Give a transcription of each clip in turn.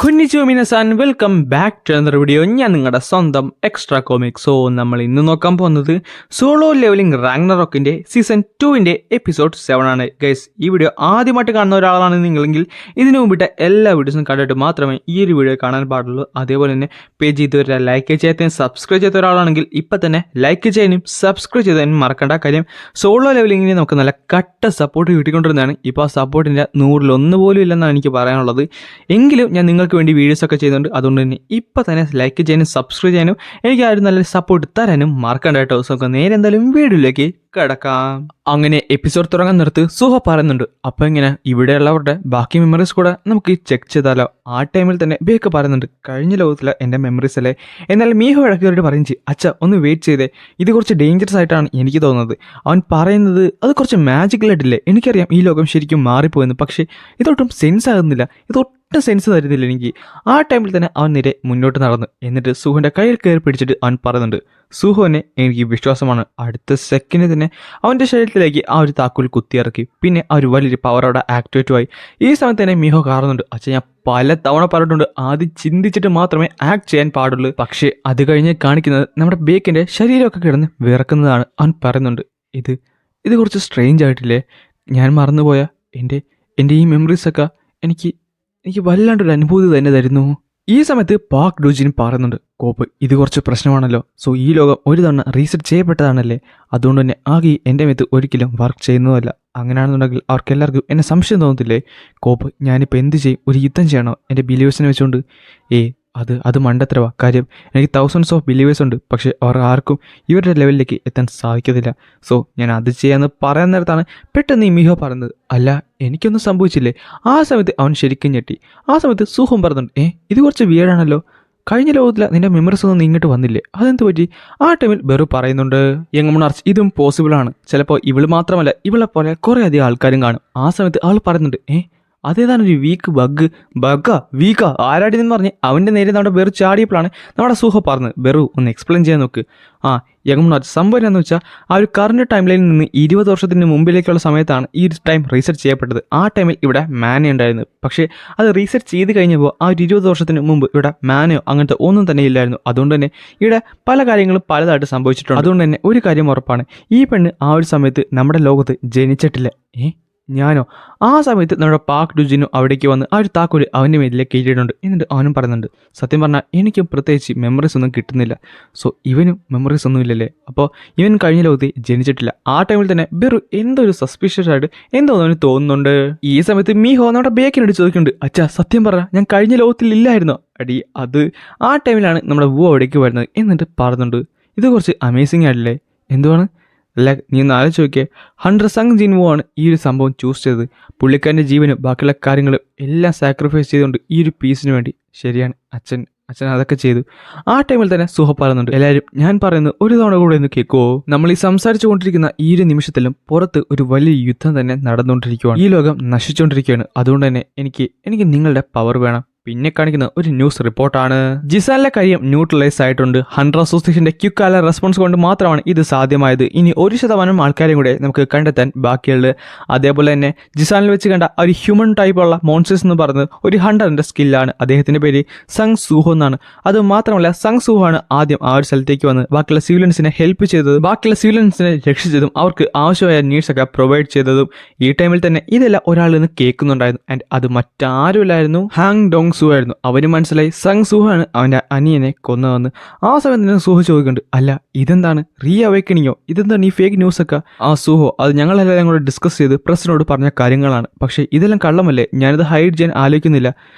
കുഞ്ഞിച്ചു മിനസാൻ welcome back to another video. ഞാൻ നിങ്ങളുടെ സ്വന്തം എക്സ്ട്രാ കോമിക്. സോ നമ്മൾ ഇന്ന് നോക്കാൻ പോകുന്നത് സോളോ ലെവലിംഗ് റാഗ്നറോക്കിന്റെ സീസൺ 2 എപ്പിസോഡ് 7 ആണ്. ഗൈസ്, ഈ വീഡിയോ ആദ്യമായിട്ട് കാണുന്ന ഒരാളാണ് നിങ്ങളെങ്കിൽ ഇതിനു മുമ്പിട്ട് എല്ലാ വീഡിയോസും കണ്ടിട്ട് മാത്രമേ ഈ ഒരു വീഡിയോ കാണാൻ പാടുള്ളൂ. അതേപോലെ തന്നെ പേജ് ഇതുവരെ ലൈക്ക് ചെയ്യാത്തതും സബ്സ്ക്രൈബ് ചെയ്ത ഒരാളാണെങ്കിൽ ഇപ്പം തന്നെ ലൈക്ക് ചെയ്യാനും സബ്സ്ക്രൈബ് ചെയ്താലും മറക്കേണ്ട. കാര്യം സോളോ ലെവലിംഗിന് നമുക്ക് നല്ല കട്ട സപ്പോർട്ട് കിട്ടിക്കൊണ്ടിരുന്നതാണ്. ഇപ്പോൾ ആ സപ്പോർട്ടിൻ്റെ 100-1 പോലും ഇല്ലെന്നാണ് എനിക്ക് പറയാനുള്ളത്. എങ്കിലും ഞാൻ നിങ്ങൾക്ക് വേണ്ടി വീഡിയോസ് ഒക്കെ ചെയ്യുന്നുണ്ട്. അതുകൊണ്ട് തന്നെ ഇപ്പം തന്നെ ലൈക്ക് ചെയ്യാനും സബ്സ്ക്രൈബ് ചെയ്യാനും എനിക്ക് ആ ഒരു നല്ലൊരു സപ്പോർട്ട് തരാനും മറക്കണ്ട കേട്ടോ. സോ നേരെ എന്തായാലും വീഡിയോയിലേക്ക് കിടക്കാം. അങ്ങനെ എപ്പിസോഡ് തുടങ്ങാൻ നിർത്ത് സുഹ പറയുന്നുണ്ട്. അപ്പോൾ ഇങ്ങനെ ഇവിടെയുള്ളവരുടെ ബാക്കി മെമ്മറീസ് കൂടെ നമുക്ക് ചെക്ക് ചെയ്താലോ. ആ ടൈമിൽ തന്നെ ബേക്ക് പറയുന്നുണ്ട്, കഴിഞ്ഞ ലോകത്തിലെ എൻ്റെ മെമ്മറീസ് അല്ലേ. എന്നാൽ മീഹോ ഇടയ്ക്കവരോട് പറയും ചെയ്യും, അച്ഛ ഒന്ന് വെയിറ്റ് ചെയ്തേ, ഇത് കുറച്ച് ഡേഞ്ചറസ് ആയിട്ടാണ് എനിക്ക് തോന്നുന്നത്. അവൻ പറയുന്നത് അത് കുറച്ച് മാജിക്കലായിട്ടില്ലേ. എനിക്കറിയാം ഈ ലോകം ശരിക്കും മാറിപ്പോയെന്ന്, പക്ഷേ ഇതൊട്ടും സെൻസ് ആകുന്നില്ല, ഇതൊട്ടും സെൻസ് തരുന്നില്ല എനിക്ക്. ആ ടൈമിൽ തന്നെ അവൻ നേരെ മുന്നോട്ട് നടന്നു. എന്നിട്ട് സുഹുവിൻ്റെ കയ്യിൽ കയറി പിടിച്ചിട്ട് അവൻ പറയുന്നുണ്ട്, സുഹുവിനെ എനിക്ക് വിശ്വാസമാണ്. അടുത്ത സെക്കൻഡ് തന്നെ അവൻ്റെ ശരീരത്തിലേക്ക് ആ ഒരു താക്കോൽ കുത്തിയിറക്കി. പിന്നെ ആ ഒരു വലിയൊരു പവർ അവിടെ ആക്ടിവേറ്റുമായി. ഈ സമയത്ത് തന്നെ മിഹോ കാണുന്നുണ്ട്, അച്ഛൻ ഞാൻ പല തവണ പറഞ്ഞിട്ടുണ്ട് ആദ്യം ചിന്തിച്ചിട്ട് മാത്രമേ ആക്ട് ചെയ്യാൻ പാടുള്ളൂ. പക്ഷേ അത് കഴിഞ്ഞ് കാണിക്കുന്നത് നമ്മുടെ ബേക്കിൻ്റെ ശരീരമൊക്കെ കിടന്ന് വിറക്കുന്നതാണ്. അവൻ പറയുന്നുണ്ട്, ഇത് കുറച്ച് സ്ട്രേഞ്ച് ആയിട്ടില്ലേ. ഞാൻ മറന്നുപോയ എൻ്റെ ഈ മെമ്മറീസൊക്കെ എനിക്ക് വല്ലാണ്ടൊരു അനുഭൂതി തന്നെ തരുന്നു. ഈ സമയത്ത് പാക് ഡൂജിൻ പറയുന്നുണ്ട്, കോപ്പ് ഇത് കുറച്ച് പ്രശ്നമാണല്ലോ. സോ ഈ ലോകം ഒരു തവണ റീസെറ്റ് ചെയ്യപ്പെട്ടതാണല്ലേ, അതുകൊണ്ട് തന്നെ ആകെ എൻ്റെ മേത്ത് ഒരിക്കലും വർക്ക് ചെയ്യുന്നതല്ല. അങ്ങനെയാണെന്നുണ്ടെങ്കിൽ അവർക്കെല്ലാവർക്കും എന്നെ സംശയം തോന്നത്തില്ലേ. കോപ്പ് ഞാനിപ്പോൾ എന്ത് ചെയ്യും, ഒരു യുദ്ധം ചെയ്യണോ എൻ്റെ ബിലീവേഴ്സിനെ വെച്ചുകൊണ്ട്? അത് മണ്ടത്തരവാ. കാര്യം എനിക്ക് തൗസൻഡ്സ് ഓഫ് ബിലീവേഴ്സ് ഉണ്ട്, പക്ഷേ അവർ ആർക്കും ഇവരുടെ ലെവലിലേക്ക് എത്താൻ സാധിക്കത്തില്ല. സോ ഞാൻ അത് ചെയ്യാമെന്ന് പറയാൻ നേരത്താണ് പെട്ടെന്ന് ഈ മിഹോ പറയുന്നത്, അല്ല എനിക്കൊന്നും സംഭവിച്ചില്ലേ. ആ സമയത്ത് അവൻ ശരിക്കും ഞെട്ടി. ആ സമയത്ത് സുഹം പറയുന്നുണ്ട്, ഇത് കുറച്ച് വിയേഡാണല്ലോ, കഴിഞ്ഞ ലോകത്തിൽ നിന്റെ മെമ്മറീസ് ഒന്നും ഇങ്ങോട്ട് വന്നില്ലേ, അതെന്ത് പറ്റി? ആ ടൈമിൽ ബെറു പറയുന്നുണ്ട്, യങ്ങമണാർച്ച് ഇതും പോസിബിളാണ്, ചിലപ്പോൾ ഇവള് മാത്രമല്ല ഇവളെ പോലെ കുറേ അധികം ആൾക്കാരും കാണും. ആ സമയത്ത് അവൾ പറയുന്നുണ്ട്, അതേതാണ് ഒരു വീക്കാ ആരാടി എന്ന് പറഞ്ഞ് അവൻ്റെ നേരെ നമ്മുടെ ബെറു ചാടിയപ്പോഴാണ് നമ്മുടെ സുഹ പറഞ്ഞത്, ബെറു ഒന്ന് എക്സ്പ്ലെയിൻ ചെയ്യാൻ നോക്ക്. യങ്ങമണാർച്ച് സംഭവം എന്താണെന്ന് വെച്ചാൽ ആ ഒരു കറണ്ട് ടൈം ലൈനിൽ നിന്ന് 20 വർഷത്തിന് മുമ്പിലേക്കുള്ള സമയത്താണ് ഈ ഒരു ടൈം റീസെറ്റ് ചെയ്യപ്പെട്ടത്. ആ ടൈമിൽ ഇവിടെ മാന ഉണ്ടായിരുന്നു, പക്ഷേ അത് റീസെറ്റ് ചെയ്ത് കഴിഞ്ഞപ്പോൾ ആ ഒരു 20 വർഷത്തിന് മുമ്പ് ഇവിടെ മാനയോ അങ്ങനത്തെ ഒന്നും തന്നെ ഇല്ലായിരുന്നു. അതുകൊണ്ട് തന്നെ ഇവിടെ പല കാര്യങ്ങളും പലതായിട്ട് സംഭവിച്ചിട്ടുണ്ട്. അതുകൊണ്ട് തന്നെ ഒരു കാര്യം ഉറപ്പാണ്, ഈ പെണ്ണ് ആ ഒരു സമയത്ത് നമ്മുടെ ലോകത്ത് ജനിച്ചിട്ടില്ല. ഞാനോ? ആ സമയത്ത് നമ്മുടെ പാക് ഡുജിനും അവിടേക്ക് വന്ന് ആ ഒരു താക്കോല് അവൻ്റെ മേലിലേക്ക് കയറ്റിയിട്ടുണ്ട്. എന്നിട്ട് അവനും പറയുന്നുണ്ട്, സത്യം പറഞ്ഞാൽ എനിക്കും പ്രത്യേകിച്ച് മെമ്മറീസ് ഒന്നും കിട്ടുന്നില്ല. സോ ഇവനും മെമ്മറീസ് ഒന്നും ഇല്ലല്ലേ, അപ്പോൾ ഇവൻ കഴിഞ്ഞ ലോകത്ത് ജനിച്ചിട്ടില്ല. ആ ടൈമിൽ തന്നെ ബെറു എന്തോ ഒരു സസ്പീഷ്യസ് ആയിട്ട് എന്തോ അവന് തോന്നുന്നുണ്ട്. ഈ സമയത്ത് മീഹോ നമ്മുടെ ബേക്കിനോട് ചോദിക്കുന്നുണ്ട്, അച്ഛാ സത്യം പറ, ഞാൻ കഴിഞ്ഞ ലോകത്തിൽ ഇല്ലായിരുന്നോ? അടി അത് ആ ടൈമിലാണ് നമ്മുടെ വൂ അവിടേക്ക് വരുന്നത്. എന്നിട്ട് പറയുന്നുണ്ട്, ഇത് കുറച്ച് അമേസിങ് ആയിട്ടില്ലേ. എന്തുവാണ്? അല്ല നീ ഒന്ന് ആലോചിച്ച് നോക്കിയേ, 100 സങ് ജിൻവോ ആണ് ഈ ഒരു സംഭവം ചൂസ് ചെയ്തത്. പുള്ളിക്കാരൻ്റെ ജീവനും ബാക്കിയുള്ള കാര്യങ്ങളും എല്ലാം സാക്രിഫൈസ് ചെയ്തുകൊണ്ട് ഈ ഒരു പീസിന് വേണ്ടി. ശരിയാണ്, അച്ഛൻ അതൊക്കെ ചെയ്തു. ആ ടൈമിൽ തന്നെ സുഹ പറയുന്നുണ്ട്, എല്ലാവരും ഞാൻ പറയുന്നത് ഒരു തവണ കൂടെ ഒന്ന് കേൾക്കുമോ? നമ്മൾ ഈ സംസാരിച്ചു കൊണ്ടിരിക്കുന്ന ഈ ഒരു നിമിഷത്തിലും പുറത്ത് ഒരു വലിയ യുദ്ധം തന്നെ നടന്നുകൊണ്ടിരിക്കുകയാണ്. ഈ ലോകം നശിച്ചുകൊണ്ടിരിക്കുകയാണ്. അതുകൊണ്ട് തന്നെ എനിക്ക് നിങ്ങളുടെ പവർ വേണം. പിന്നെ കാണിക്കുന്ന ഒരു ന്യൂസ് റിപ്പോർട്ടാണ്. ജിസാലിന്റെ കാര്യം ന്യൂട്രലൈസ് ആയിട്ടുണ്ട്. ഹണ്ടർ അസോസിയേഷന്റെ ക്യുക്കാല റെസ്പോൺസ് കൊണ്ട് മാത്രമാണ് ഇത് സാധ്യമായത്. ഇനി 1% ആൾക്കാരെയും കൂടെ നമുക്ക് കണ്ടെത്താൻ ബാക്കിയുള്ളത്. അതേപോലെ തന്നെ ജിസാലിൽ വെച്ച് കണ്ട ഒരു ഹ്യൂമൻ ടൈപ്പുള്ള മോൺസ്റ്റേഴ്സ് എന്ന് പറയുന്നത് ഒരു ഹണ്ടറിന്റെ സ്കില്ലാണ്. അദ്ദേഹത്തിന്റെ പേര് സങ് സൂഹോ എന്നാണ്. അത് മാത്രമല്ല സങ് സൂഹോ ആണ് ആദ്യം ആ ഒരു സ്ഥലത്തേക്ക് വന്ന് ബാക്കിയുള്ള സിവിലിയൻസിനെ ഹെൽപ്പ് ചെയ്തതും ബാക്കിയുള്ള സിവിലിയൻസിനെ രക്ഷിച്ചതും അവർക്ക് ആവശ്യമായ നീഡ്സ് ഒക്കെ പ്രൊവൈഡ് ചെയ്തതും. ഈ ടൈമിൽ തന്നെ ഇതെല്ലാം ഒരാളിൽ നിന്ന് കേൾക്കുന്നുണ്ടായിരുന്നു. ആൻഡ് അത് മറ്റാരുമില്ലായിരുന്നു, ഹാങ് ഡോങ് സൂ ആയിരുന്നു. അവന് മനസ്സിലായി സങ് സൂഹ ആണ് അവൻ്റെ അനിയനെ കൊന്നതെന്ന്. ആ സമയത്ത് തന്നെ സൂഹ ചോദിക്കുന്നുണ്ട്, അല്ല ഇതെന്താണ് റീ അവേക്കണിങ്ങോ, ഇതെന്താണ് ഈ ഫേക്ക് ന്യൂസ് ഒക്കെ? സൂഹോ, അത് ഞങ്ങളെല്ലാം കൂടെ ഡിസ്കസ് ചെയ്ത് പ്രസിനോട് പറഞ്ഞ കാര്യങ്ങളാണ്, പക്ഷേ ഇതെല്ലാം കള്ളമല്ലേ, ഞാനിത് ഹൈഡ് ചെയ്യാൻ ആലോചിക്കുന്നില്ല.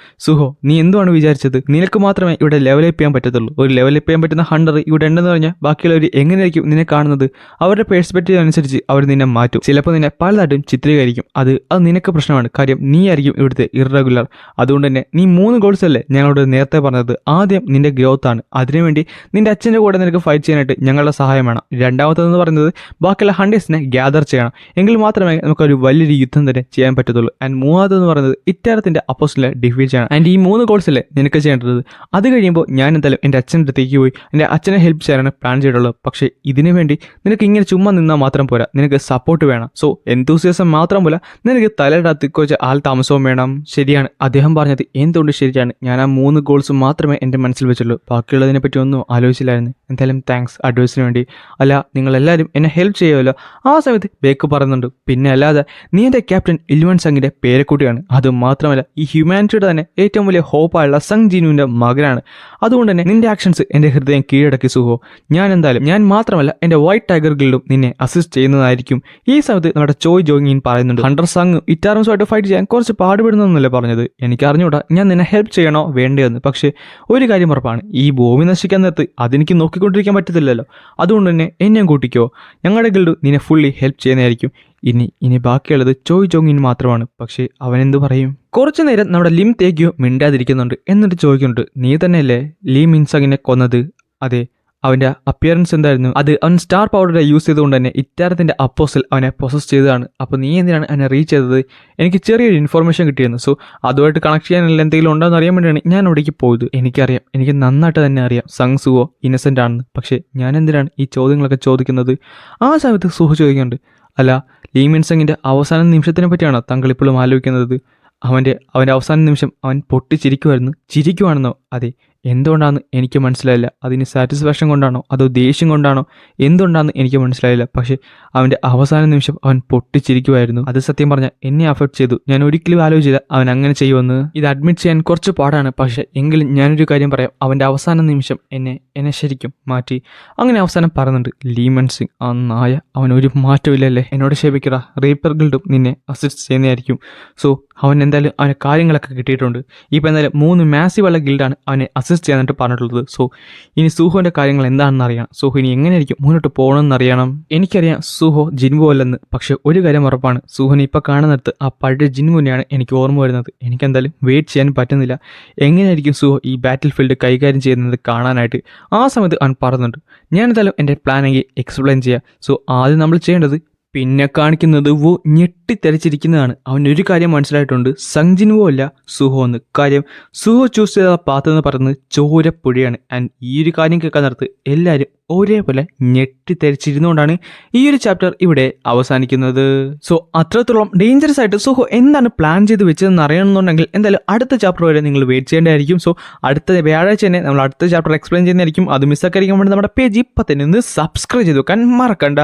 സുഹോ, നീ എന്തുവാണ് വിചാരിച്ചത്? നിനക്ക് മാത്രമേ ഇവിടെ ലെവലപ്പ് ചെയ്യാൻ പറ്റത്തുള്ളൂ. ഒരു ലെവലപ്പ് ചെയ്യാൻ പറ്റുന്ന ഹണ്ടർ ഇവിടെ ഉണ്ടെന്ന് പറഞ്ഞാൽ ബാക്കിയുള്ളവർ എങ്ങനെയായിരിക്കും നിന്നെ കാണുന്നത്? അവരുടെ പേഴ്സ്പെക്റ്റീവ് അനുസരിച്ച് അവർ നിന്നെ മാറ്റും, ചിലപ്പോൾ നിന്നെ പലതായിട്ടും ചിത്രീകരിക്കും. അത് നിനക്ക് പ്രശ്നമാണ്. കാര്യം നീ ആയിരിക്കും ഇവിടുത്തെ ഇറഗുലർ. അതുകൊണ്ട് തന്നെ നീ 3 ഗോൾസ് അല്ലേ ഞങ്ങളോട് നേരത്തെ പറഞ്ഞത്? ആദ്യം നിന്റെ ഗ്രോത്ത് ആണ്, അതിനുവേണ്ടി നിന്റെ അച്ഛൻ്റെ കൂടെ നിനക്ക് ഫൈറ്റ് ചെയ്യാനായിട്ട് ഞങ്ങളുടെ സഹായം വേണം. രണ്ടാമത്തേതെന്ന് പറയുന്നത് ബാക്കിയുള്ള ഹണ്ടേഴ്സിനെ ഗ്യാദർ ചെയ്യണം, എങ്കിൽ മാത്രമേ നമുക്കൊരു വലിയൊരു യുദ്ധം തന്നെ ചെയ്യാൻ പറ്റത്തുള്ളൂ. ആൻഡ് മൂന്നാമതെന്ന് പറയുന്നത് ഇറ്റാരത്തിൻ്റെ അപ്പോസിനെ ഡിഫീറ്റ് ചെയ്യണം. ആൻഡ് ഈ 3 ഗോൾസ് അല്ലേ നിനക്ക് ചെയ്യേണ്ടത്. അത് കഴിയുമ്പോൾ ഞാൻ എന്തായാലും എൻ്റെ അച്ഛൻ്റെ അടുത്തേക്ക് പോയി എൻ്റെ അച്ഛനെ ഹെൽപ്പ് ചെയ്യാനാണ് പ്ലാൻ ചെയ്തിട്ടുള്ളത്. പക്ഷേ ഇതിനു വേണ്ടി നിനക്ക് ഇങ്ങനെ ചുമ്മാ നിന്നാൽ മാത്രം പോരാ, നിനക്ക് സപ്പോർട്ട് വേണം. സോ എന്തൂസിയാസം മാത്രം പോലെ നിനക്ക് തലയുടെ അത്തിക്കൊച്ച ആൾ താമസവും വേണം. ശരിയാണ്, അദ്ദേഹം പറഞ്ഞത് എന്തുകൊണ്ട് ശരിയാണ്, ഞാൻ ആ 3 ഗോൾസ് മാത്രമേ എൻ്റെ മനസ്സിൽ വെച്ചുള്ളൂ, ബാക്കിയുള്ളതിനെ പറ്റി ഒന്നും ആലോചിച്ചില്ലായിരുന്നു. എന്തായാലും താങ്ക്സ് അഡ്വൈസിന് വേണ്ടി. അല്ല, നിങ്ങളെല്ലാവരും എന്നെ ഹെൽപ്പ് ചെയ്യുമല്ലോ. ആ സമയത്ത് ബേക്ക് പറയുന്നുണ്ട്, പിന്നെ അല്ലാതെ നീ എൻ്റെ ക്യാപ്റ്റൻ ഇൽവൻ സങ്ങിൻ്റെ പേരക്കുട്ടിയാണ്. അതുമാത്രമല്ല ഈ ഹ്യൂമാനിറ്റിയുടെ തന്നെ ഏറ്റവും വലിയ ഹോപ്പായുള്ള സങ് ജിനുവിൻ്റെ മകനാണ്. അതുകൊണ്ട് തന്നെ നിന്റെ ആക്ഷൻസ് എൻ്റെ ഹൃദയം കീഴടക്കി സുഹോ. ഞാൻ മാത്രമല്ല എൻ്റെ വൈറ്റ് ടൈഗർ ഗിൽഡും നിന്നെ അസിസ്റ്റ് ചെയ്യുന്നതായിരിക്കും. ഈ സമയത്ത് നമ്മുടെ ചോയ് ജോയിങ്ങിൻ പറയുന്നുണ്ട്, ഹണ്ടർ സങ് ഇറ്റാറംസുമായിട്ട് ഫൈറ്റ് ചെയ്യാൻ കുറച്ച് പാടുപെടുന്നല്ലേ പറഞ്ഞത്. എനിക്ക് അറിഞ്ഞൂടാ ഞാൻ നിന്നെ ഹെൽപ്പ് ചെയ്യണോ വേണ്ടതെന്ന്. പക്ഷേ ഒരു കാര്യം ഉറപ്പാണ്, ഈ ഭൂമി നശിക്കാൻ നേരത്ത് അതെനിക്ക് നോക്കിക്കൊണ്ടിരിക്കാൻ പറ്റത്തില്ലല്ലോ. അതുകൊണ്ട് തന്നെ എന്നെയും കൂട്ടിക്കോ. ഞങ്ങളുടെ ഗിൽഡ് നിന്നെ ഫുള്ളി ഹെൽപ്പ് ചെയ്യുന്നതായിരിക്കും. ഇനി ബാക്കിയുള്ളത് ചോയ് ജോങ്ങിൻ മാത്രമാണ്. പക്ഷേ അവൻ എന്ത് പറയും? കുറച്ചു നേരം നമ്മുടെ ലിം തേക്കിയോ മിണ്ടാതിരിക്കുന്നുണ്ട്. എന്നിട്ട് ചോദിക്കുന്നുണ്ട്, നീ തന്നെയല്ലേ ലീ മിൻസങ്ങിനെ കൊന്നത്? അതെ. അവൻ്റെ അപ്പിയറൻസ് എന്തായിരുന്നു? അത് അവൻ സ്റ്റാർ പൗഡർ യൂസ് ചെയ്തുകൊണ്ട് തന്നെ ഇറ്റാരത്തിൻ്റെ അപ്പോസിൽ അവനെ പ്രൊസസ് ചെയ്തതാണ്. അപ്പോൾ നീ എന്തിനാണ് അവനെ റീച്ച് ചെയ്തത്? എനിക്ക് ചെറിയൊരു ഇൻഫോർമേഷൻ കിട്ടിയിരുന്നു. സോ അതുമായിട്ട് കണക്ട് ചെയ്യാനുള്ള എന്തെങ്കിലും ഉണ്ടോ എന്ന് അറിയാൻ വേണ്ടിയാണ് ഞാൻ അവിടേക്ക് പോയത്. എനിക്കറിയാം, എനിക്ക് നന്നായിട്ട് തന്നെ അറിയാം സങ് സുഹോ ഇന്നസെൻ്റ് ആണെന്ന്. പക്ഷേ ഞാൻ എന്തിനാണ് ഈ ചോദ്യങ്ങളൊക്കെ ചോദിക്കുന്നത്? ആ സമയത്ത് സുഹോ ചോദിക്കുന്നുണ്ട്, അല്ല ലീ മിൻസങ്ങിൻ്റെ അവസാന നിമിഷത്തിനെ പറ്റിയാണോ താങ്കൾ ഇപ്പോഴും ആലോചിക്കുന്നത്? അവൻ്റെ അവസാന നിമിഷം അവൻ പൊട്ടിച്ചിരിക്കുമായിരുന്നു. ചിരിക്കുവാണെന്നോ? അതെ. എന്തുകൊണ്ടാണെന്ന് എനിക്ക് മനസ്സിലായില്ല. അതിന് സാറ്റിസ്ഫാക്ഷൻ കൊണ്ടാണോ അതോ ദേഷ്യം കൊണ്ടാണോ എന്തുകൊണ്ടാണെന്ന് എനിക്ക് മനസ്സിലായില്ല. പക്ഷേ അവൻ്റെ അവസാന നിമിഷം അവൻ പൊട്ടിച്ചിരിക്കുമായിരുന്നു. അത് സത്യം പറഞ്ഞാൽ എന്നെ അഫക്ട് ചെയ്തു. ഞാൻ ഒരിക്കലും ആലോചിച്ചില്ല അവൻ അങ്ങനെ ചെയ്യുമെന്ന്. ഇത് അഡ്മിറ്റ് ചെയ്യാൻ കുറച്ച് പാടാണ്. പക്ഷേ എങ്കിലും ഞാനൊരു കാര്യം പറയാം, അവൻ്റെ അവസാന നിമിഷം എന്നെ ശരിക്കും മാറ്റി. അങ്ങനെ അവസാനം പറയുന്നുണ്ട്, ലീ മിൻസിങ് ആ നായ, അവൻ ഒരു മാറ്റമില്ലല്ലേ. എന്നോട് ക്ഷമിക്കട, റീപ്പർ ഗിൽഡും നിന്നെ അസിസ്റ്റ് ചെയ്യുന്നതായിരിക്കും. സോ അവൻ എന്തായാലും അവന് കാര്യങ്ങളൊക്കെ കിട്ടിയിട്ടുണ്ട്. ഇപ്പോൾ എന്തായാലും 3 മാസീവുള്ള ഗിൽഡാണ് അവനെ അസിസ്റ്റ് ചെയ്യാനായിട്ട് പറഞ്ഞിട്ടുള്ളത്. സോ ഇനി സൂഹോൻ്റെ കാര്യങ്ങൾ എന്താണെന്ന് അറിയണം. സൂഹോ ഇനി എങ്ങനെയായിരിക്കും മുന്നോട്ട് പോകണമെന്ന് അറിയണം. എനിക്കറിയാം സൂഹോ ജിൻവോ അല്ലെന്ന്. പക്ഷേ ഒരു കാര്യം ഉറപ്പാണ്, സൂഹോനെ ഇപ്പോൾ കാണുന്നിടത്ത് ആ പഴയ ജിൻവോനെയാണ് എനിക്ക് ഓർമ്മ വരുന്നത്. എനിക്കെന്തായാലും വെയിറ്റ് ചെയ്യാൻ പറ്റുന്നില്ല. എങ്ങനെയായിരിക്കും സൂഹോ ഈ ബാറ്റിൽ ഫീൽഡ് കൈകാര്യം ചെയ്യുന്നത് കാണാനായിട്ട്. ആ സമയത്ത് അവൻ പറയുന്നുണ്ട്, ഞാൻ എന്തായാലും എൻ്റെ പ്ലാനെങ്കിൽ എക്സ്പ്ലെയിൻ ചെയ്യാം. സോ ആദ്യം നമ്മൾ ചെയ്യേണ്ടത്, പിന്നെ കാണിക്കുന്നത് വോ ഞെട്ടിത്തെറിച്ചിരിക്കുന്നതാണ്. അവനൊരു കാര്യം മനസ്സിലായിട്ടുണ്ട്, സങ് ജിൻവോ അല്ല സുഹോ എന്ന്. കാര്യം സുഹോ ചൂസ് ചെയ്ത പാത്ത് എന്ന് പറയുന്നത് ചോരപ്പുഴയാണ്. ആൻഡ് ഈ ഒരു കാര്യം കേൾക്കാൻ നേരത്ത് എല്ലാവരും ഒരേപോലെ ഞെട്ടിത്തെറിച്ചിരുന്നുകൊണ്ടാണ് ഈ ഒരു ചാപ്റ്റർ ഇവിടെ അവസാനിക്കുന്നത്. സോ അത്രത്തോളം ഡേഞ്ചറസ് ആയിട്ട് സുഹോ എന്താണ് പ്ലാൻ ചെയ്ത് വെച്ചതെന്ന് അറിയണമെന്നുണ്ടെങ്കിൽ എന്തായാലും അടുത്ത ചാപ്റ്റർ വരെ നിങ്ങൾ വെയിറ്റ് ചെയ്യേണ്ടതായിരിക്കും. സോ അടുത്ത വ്യാഴാഴ്ച തന്നെ നമ്മൾ അടുത്ത ചാപ്റ്റർ എക്സ്പ്ലെയിൻ ചെയ്യുന്നതായിരിക്കും. അത് മിസ്സാക്കാതിരിക്കാൻ വേണ്ടി നമ്മുടെ പേജ് ഇപ്പം തന്നെ ഒന്ന് സബ്സ്ക്രൈബ് ചെയ്ത് വെക്കാൻ മറക്കണ്ട.